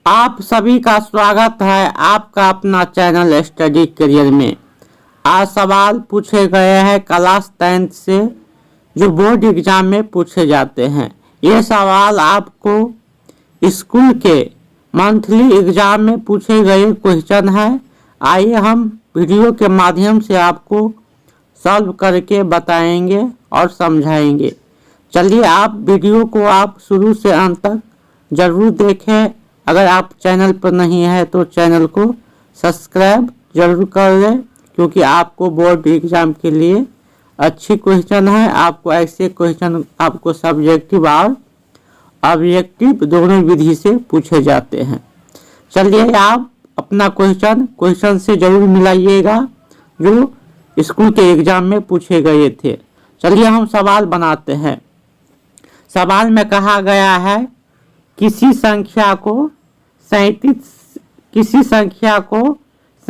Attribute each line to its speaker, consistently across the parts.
Speaker 1: आप सभी का स्वागत है आपका अपना चैनल स्टडी करियर में। आज सवाल पूछे गए हैं क्लास 10 से जो बोर्ड एग्जाम में पूछे जाते हैं। ये सवाल आपको स्कूल के मंथली एग्जाम में पूछे गए क्वेश्चन है। आइए हम वीडियो के माध्यम से आपको सॉल्व करके बताएंगे और समझाएंगे। चलिए आप वीडियो को आप शुरू से अंत तक ज़रूर देखें। अगर आप चैनल पर नहीं है तो चैनल को सब्सक्राइब जरूर कर लें, क्योंकि आपको बोर्ड एग्जाम के लिए अच्छी क्वेश्चन है। आपको ऐसे क्वेश्चन आपको सब्जेक्टिव और ऑब्जेक्टिव दोनों विधि से पूछे जाते हैं। चलिए आप अपना क्वेश्चन से जरूर मिलाइएगा जो स्कूल के एग्जाम में पूछे गए थे। चलिए हम सवाल बनाते हैं। सवाल में कहा गया है किसी संख्या को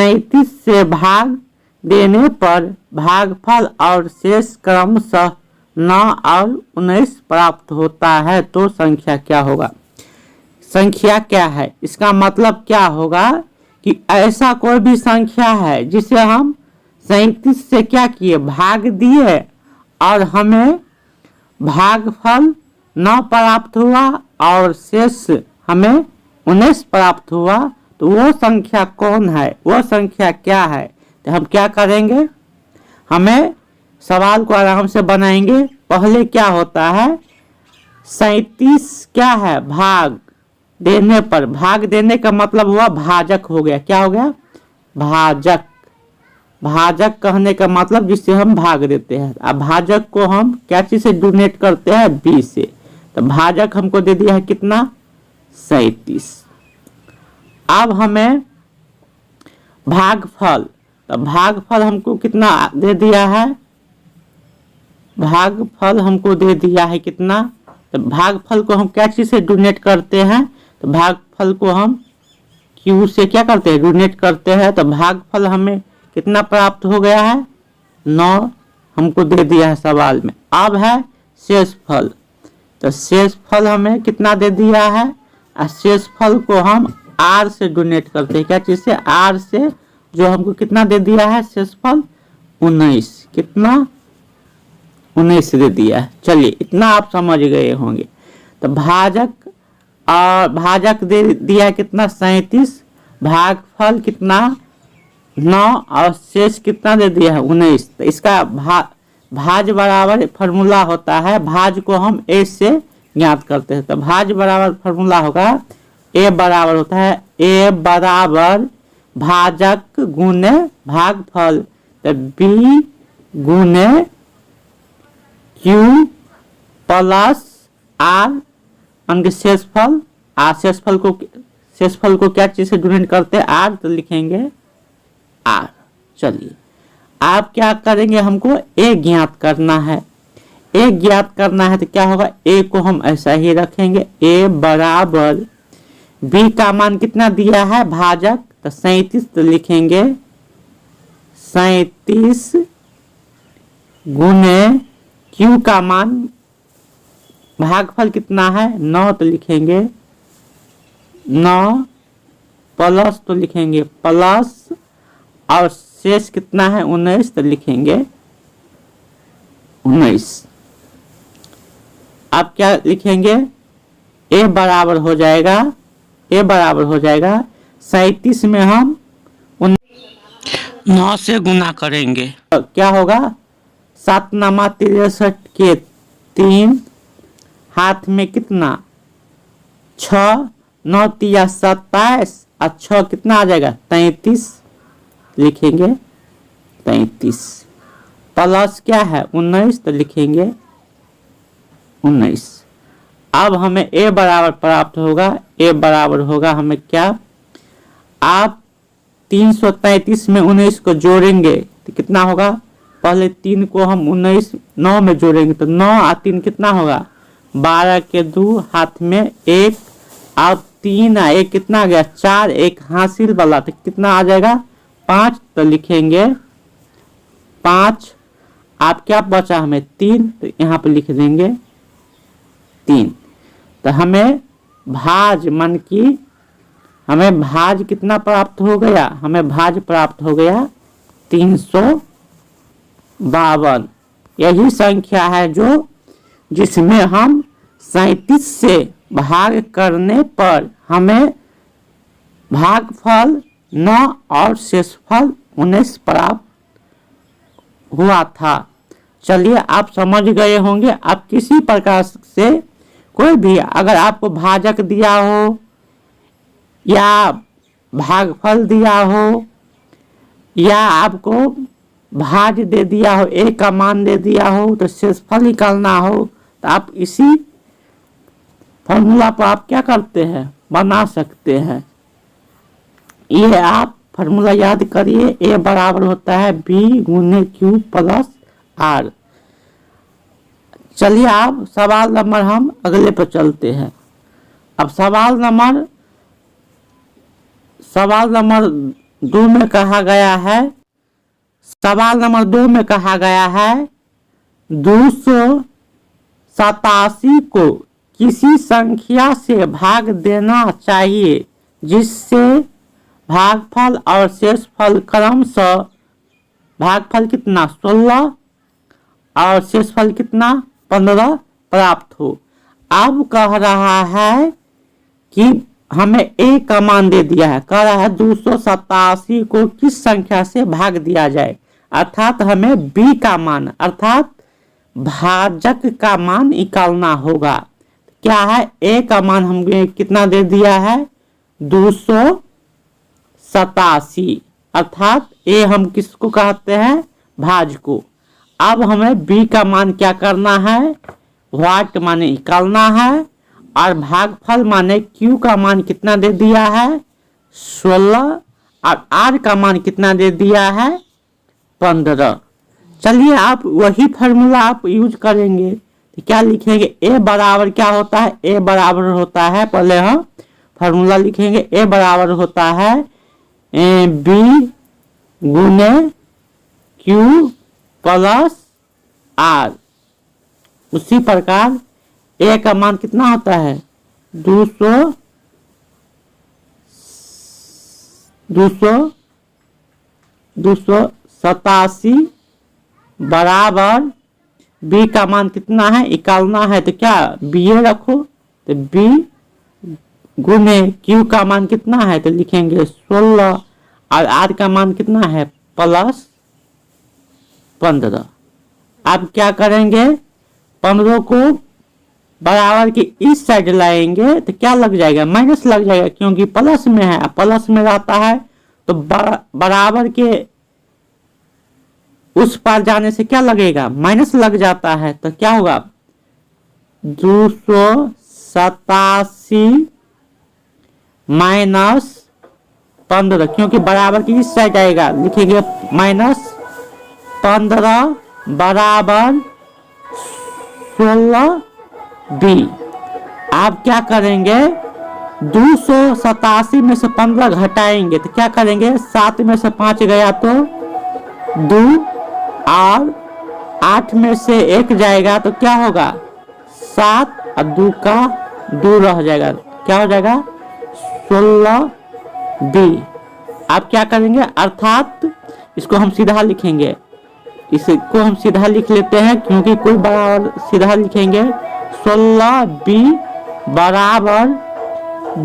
Speaker 1: 37 से भाग देने पर भागफल और शेष क्रमशः 9 और 19 प्राप्त होता है तो संख्या क्या होगा। संख्या क्या है, इसका मतलब क्या होगा कि ऐसा कोई भी संख्या है जिसे हम 37 से क्या किए, भाग दिए और हमें भागफल 9 प्राप्त हुआ और शेष हमें 19 प्राप्त हुआ, तो वो संख्या कौन है, वो संख्या क्या है। तो हम क्या करेंगे, हमें सवाल को आराम से बनाएंगे। पहले क्या होता है, 37 क्या है, भाग देने पर, भाग देने का मतलब हुआ भाजक हो गया। क्या हो गया, भाजक। भाजक कहने का मतलब जिससे हम भाग देते हैं। अब भाजक को हम क्या चीज से डोनेट करते हैं, 20 से। तो भाजक हमको दे दिया है कितना, 37। अब हमें भागफल, तो भागफल हमको कितना दे दिया है, भागफल हमको दे दिया है कितना। तो भागफल को हम क्या चीज से डोनेट करते हैं, तो भागफल को हम क्यू से क्या करते हैं, डोनेट करते हैं। तो भागफल हमें कितना प्राप्त हो गया है, 9 हमको दे दिया है सवाल में। अब है शेषफल, तो शेषफल हमें कितना दे दिया है, और शेषफल को हम आर से डोनेट करते हैं। क्या चीज से, आर से, जो हमको कितना दे दिया है शेषफल, 19। कितना, 19 दे दिया है। चलिए इतना आप समझ गए होंगे। तो भाजक और भाजक दे दिया कितना, 37, भागफल कितना 9 और शेष कितना दे दिया है, 19। तो इसका भाज बराबर फॉर्मूला होता है, भाज को हम ए से ज्ञात करते हैं। तो भाज बराबर फॉर्मूला होगा, ए बराबर होता है ए बराबर भाजक गुने भागफल, तो बी गुने क्यू प्लस आर उनके शेषफल। शेषफल को क्या चीज से डोनेट करते हैं, आर, तो लिखेंगे आर। चलिए आप क्या करेंगे, हमको ए ज्ञात करना है। ए ज्ञात करना है तो क्या होगा, ए को हम ऐसा ही रखेंगे, ए बराबर बी का मान कितना दिया है, भाजक, तो 37, तो लिखेंगे 37 गुने क्यू का मान, भागफल कितना है 9, तो लिखेंगे 9 प्लस, तो लिखेंगे प्लस, और शेष कितना है 19, तो लिखेंगे 19। अब क्या लिखेंगे, ए बराबर हो जाएगा, ए बराबर हो जाएगा 37 में हम 9 से गुना करेंगे, तो क्या होगा, 7 नामा 63 के 3, हाथ में कितना 6, 9 तिया 27, और 6 कितना आ जाएगा 33, लिखेंगे 33, प्लस क्या है 19, तो लिखेंगे 19। अब हमें ए बराबर प्राप्त होगा, ए बराबर होगा हमें क्या, आप 333 में 19 को जोड़ेंगे तो कितना होगा, पहले 3 को हम 19 9 में जोड़ेंगे तो 9 और 3 कितना होगा, 12 के 2, हाथ में 1, और 3 और 1 कितना आ गया 4, एक हासिल वाला, तो कितना आ जाएगा 5, तो लिखेंगे 5। आप क्या बचा हमें 3, तो यहाँ पे लिख देंगे 3। तो हमें भाज मन की हमें भाज कितना प्राप्त हो गया, हमें भाज प्राप्त हो गया 352। यही संख्या है जो जिसमें हम 37 से भाग करने पर हमें भागफल 9 और शेषफल 19 प्राप्त हुआ था। चलिए आप समझ गए होंगे। आप किसी प्रकार से कोई भी अगर आपको भाजक दिया हो या भागफल दिया हो या आपको भाज दे दिया हो, एक का मान दे दिया हो, तो शेषफल निकालना हो तो आप इसी फॉर्मूला को आप क्या करते हैं, बना सकते हैं। ये आप फॉर्मूला याद करिए, ए बराबर होता है बी गुने क्यू प्लस आर। चलिए आप सवाल नंबर हम अगले पर चलते हैं। अब सवाल नंबर 2 में कहा गया है, सवाल नंबर 2 में कहा गया है 287 को किसी संख्या से भाग देना चाहिए जिससे भागफल और शेषफल क्रमशः भागफल कितना 16 और शेषफल कितना 15 प्राप्त हो। अब कह रहा है कि हमें ए का मान दे दिया है, कह रहा है 287 को किस संख्या से भाग दिया जाए, अर्थात हमें बी का मान अर्थात भाजक का मान निकालना होगा। क्या है, ए का मान हमें कितना दे दिया है 287, अर्थात ए हम किसको कहते हैं, भाज को। अब हमें बी का मान क्या करना है, वाट माने निकालना है, और भागफल माने क्यू का मान कितना दे दिया है 16 और आर का मान कितना दे दिया है 15। चलिए आप वही फार्मूला आप यूज करेंगे तो क्या लिखेंगे, ए बराबर क्या होता है, ए बराबर होता है, पहले हम फार्मूला लिखेंगे, ए बराबर होता है बी गुने क्यू प्लस आर। उसी प्रकार ए का मान कितना होता है 287 बराबर बी का मान कितना है निकालना है, तो क्या बी ए रखो, तो बी गुने क्यू का मान कितना है तो लिखेंगे 16 और आर का मान कितना है प्लस 15। अब क्या करेंगे, 15 को बराबर की इस साइड लाएंगे तो क्या लग जाएगा, माइनस लग जाएगा, क्योंकि प्लस में है, प्लस में रहता है तो बराबर के उस पार जाने से क्या लगेगा, माइनस लग जाता है, तो क्या होगा 287 माइनस 15, क्योंकि बराबर की इस साइड आएगा, लिखेंगे माइनस 15 बराबर 16 बी। आप क्या करेंगे 287 में से 15 घटाएंगे तो क्या करेंगे, 7 में से 5 गया तो 2 और 8 में से 1 जाएगा तो क्या होगा 7 और 2 का 2 रह जाएगा, क्या हो जाएगा 16 बी। आप क्या करेंगे, अर्थात इसको हम सीधा लिखेंगे, इसको हम सीधा लिख लेते हैं क्योंकि कोई बराबर सीधा लिखेंगे 16 बी बराबर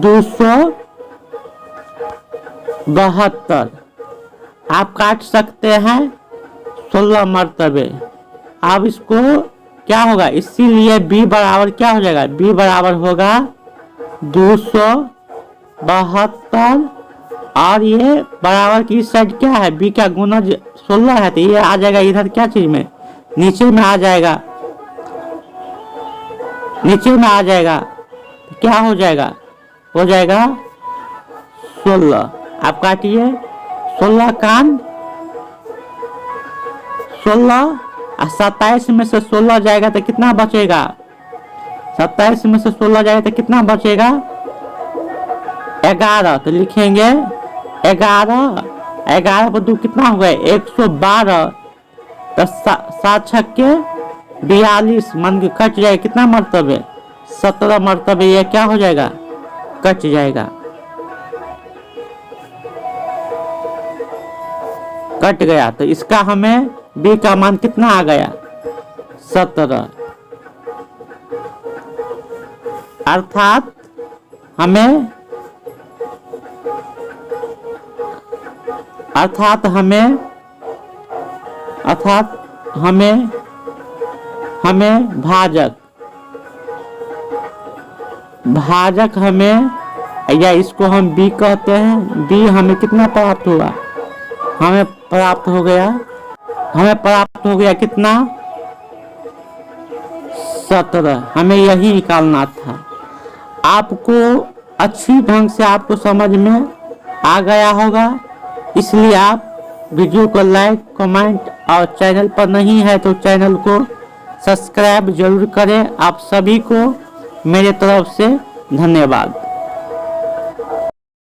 Speaker 1: 272। आप काट सकते हैं 16 मरतबे। अब इसको क्या होगा, इसीलिए बी बराबर क्या हो जाएगा, बी बराबर होगा 272 और ये बराबर की साइड क्या है, बी का गुना 16 है तो ये आ जाएगा इधर क्या चीज में, नीचे में आ जाएगा, नीचे में आ जाएगा तो क्या हो जाएगा 16। आप काटिए 16 कान 16 और 27 में से 16 जाएगा तो कितना बचेगा, 27 में से 16 जाएगा तो कितना बचेगा 11, तो लिखेंगे 11 पर 2 कितना हो गए 112, तो 7 छक्के 42 मन के कट जाएगा, कितना मरतबे 17 मरतबे, ये क्या हो जाएगा कट जाएगा। कट गया, तो इसका हमें बी का मान कितना आ गया 17। अर्थात हमें भाजक हमें, या इसको हम बी कहते हैं, बी हमें कितना प्राप्त हुआ, हमें प्राप्त हो गया कितना 17। हमें यही निकालना था। आपको अच्छी ढंग से आपको समझ में आ गया होगा, इसलिए आप वीडियो को लाइक, कमेंट और चैनल पर नहीं है तो चैनल को सब्सक्राइब जरूर करें। आप सभी को मेरे तरफ से धन्यवाद।